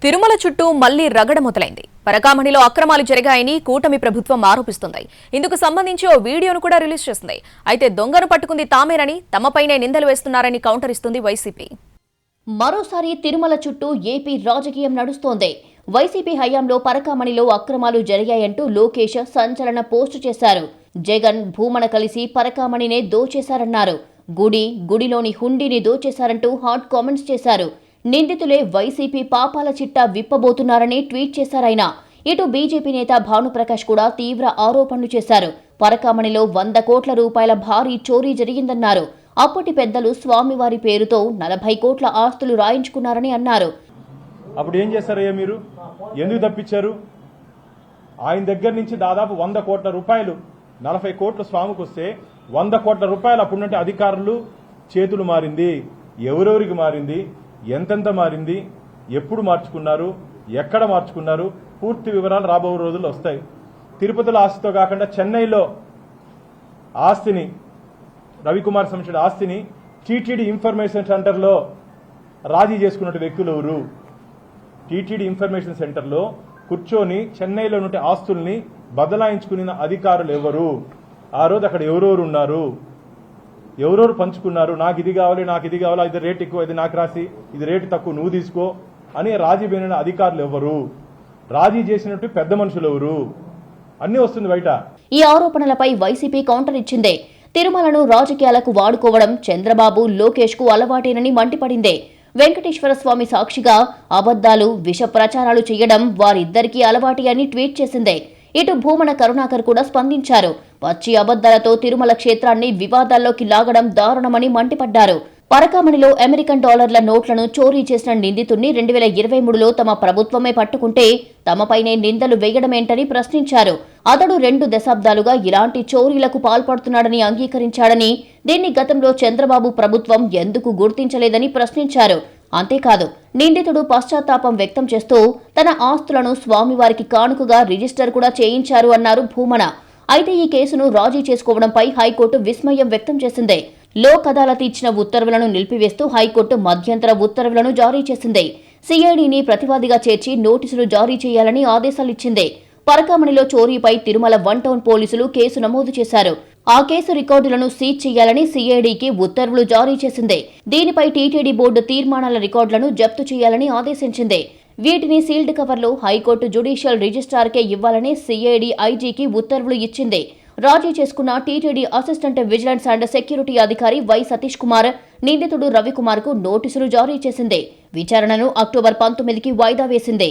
తిరుమల చుట్టూ మళ్లీ రగడ మొదలైంది. పరకామణిలో అక్రమాలు జరిగాయని కూటమి ప్రభుత్వం ఆరోపిస్తుంది. ఇందుకు సంబంధించి ఓ వీడియోను కూడా రిలీజ్ చేసింది. అయితే దొంగను పట్టుకుంది తామేనని, తమపైనే నిందలు వేస్తున్నారని కౌంటర్ ఇస్తుంది వైసీపీ. మరోసారి తిరుమల చుట్టూ ఏపీ రాజకీయం నడుస్తోంది. వైసీపీ హయాంలో పరకామణిలో అక్రమాలు జరిగాయంటూ లోకేష్ సంచలన పోస్టు చేశారు. జగన్ భూమన కలిసి పరకామణినే దోచేశారన్నారు. గుడిలోని హుండీని దోచేశారంటూ హాట్ కామెంట్స్ చేశారు. నిందితులే వైసీపీ పాపాల చిట్టా విప్పబోతున్నారని ట్వీట్ చేశారాయన. ఇటు బీజేపీ నేత భానుప్రకాష్ కూడా తీవ్ర ఆరోపణలు చేశారు. పరకామణిలో 100 కోట్ల రూపాయల భారీ చోరీ జరిగిందన్నారు. అప్పటి పెద్దలు స్వామివారి పేరుతో 40 కోట్ల ఆస్తులు రాయించుకున్నారని అన్నారు. అప్పుడు ఏం చేశారయ్యా మీరు? ఎందుకు తప్పించారు? ఆయన దగ్గర నుంచి దాదాపు 100 కోట్ల రూపాయలు, 40 కోట్ల స్వామికి వస్తే 100 కోట్ల రూపాయలు అప్పుడుంటే అధికారులు చేతులు మారింది. ఎవరెవరికి మారింది, ఎంతెంత మారింది, ఎప్పుడు మార్చుకున్నారు, ఎక్కడ మార్చుకున్నారు, పూర్తి వివరాలు రాబో రోజుల్లో వస్తాయి. తిరుపతిలో ఆస్తితో కాకుండా చెన్నైలో ఆస్తిని, రవికుమార్ సంస్థ ఆస్తిని టీటీడీ ఇన్ఫర్మేషన్ సెంటర్లో రాజీ చేసుకున్న వ్యక్తులు ఎవరు? టీటీడీ ఇన్ఫర్మేషన్ సెంటర్లో కూర్చొని చెన్నైలో నుండి ఆస్తుల్ని బదలాయించుకున్న అధికారులు ఎవరు? ఆ రోజు అక్కడ ఎవరెవరు ఉన్నారు, ఎవరెవరు పంచుకున్నారు? నాకు ఇది కావాలి, నాకు ఇది కావాలి, ఇది రేట్ ఎక్కువ, ఇది నాకు రాసి, ఇది రేటు తక్కువ, నువ్వు తీసుకో అని రాజీ పోయిన అధికారులు ఎవరు? రాజీ చేసినట్టు పెద్ద మనుషులు ఎవరు? అన్నీ వస్తుంది బయట. ఈ ఆరోపణలపై వైసీపీ కౌంటర్ ఇచ్చిందే. తిరుమలను రాజకీయాలకు వాడుకోవడం చంద్రబాబు, లోకేష్ కు అలవాటేనని మండిపడిందే. వెంకటేశ్వర స్వామి సాక్షిగా అబద్దాలు, విష ప్రచారాలు చేయడం వారిద్దరికీ అలవాటి అని ట్వీట్ చేసిందే. ఇటు భూమన కరుణాకర్ కూడా స్పందించారు. పచ్చి అబద్దాలతో తిరుమల క్షేత్రాన్ని వివాదాల్లోకి లాగడం దారుణమని మండిపడ్డారు. పరకామణిలో అమెరికన్ డాలర్ల నోట్లను చోరీ చేసిన నిందితుడిని 2023లో తమ ప్రభుత్వమే పట్టుకుంటే తమపైనే నిందలు వేయడమేంటని ప్రశ్నించారు. అతడు 2 దశాబ్దాలుగా ఇలాంటి చోరీలకు పాల్పడుతున్నాడని అంగీకరించాడని, దీన్ని గతంలో చంద్రబాబు ప్రభుత్వం ఎందుకు గుర్తించలేదని ప్రశ్నించారు. అంతేకాదు, నిందితుడు పశ్చాత్తాపం వ్యక్తం చేస్తూ తన ఆస్తులను స్వామివారికి కానుకగా రిజిస్టర్ కూడా చేయించారు అన్నారు భూమన. అయితే ఈ కేసును రాజీ చేసుకోవడంపై హైకోర్టు విస్మయం వ్యక్తం చేసిందే. లోక్ అదాలత్ ఇచ్చిన ఉత్తర్వులను నిలిపివేస్తూ హైకోర్టు మధ్యంతర ఉత్తర్వులను జారీ చేసింది. సిఐడిని ప్రతివాదిగా చేర్చి నోటీసులు జారీ చేయాలని ఆదేశాలిచ్చింది. పరకామణిలో చోరీపై తిరుమల 1 టౌన్ పోలీసులు కేసు నమోదు చేశారు. ఆ కేసు రికార్డులను సీజ్ చేయాలని సిఐడికి ఉత్తర్వులు జారీ చేసింది. దీనిపై టీటీడీ బోర్డు తీర్మానాల రికార్డులను జప్తు చేయాలని ఆదేశించింది. వీటిని సీల్డ్ కవర్లో హైకోర్టు జ్యుడిషియల్ రిజిస్ట్రార్కే ఇవ్వాలని సిఐడి ఐజీకి ఉత్తర్వులు ఇచ్చింది. రాజీ చేసుకున్న TTD assistant vigilance and security అధికారి వై సతీష్ కుమార్, నిందితుడు రవికుమార్ కు నోటీసులు జారీ చేసింది. విచారణను అక్టోబర్ 19కి వాయిదా వేసింది.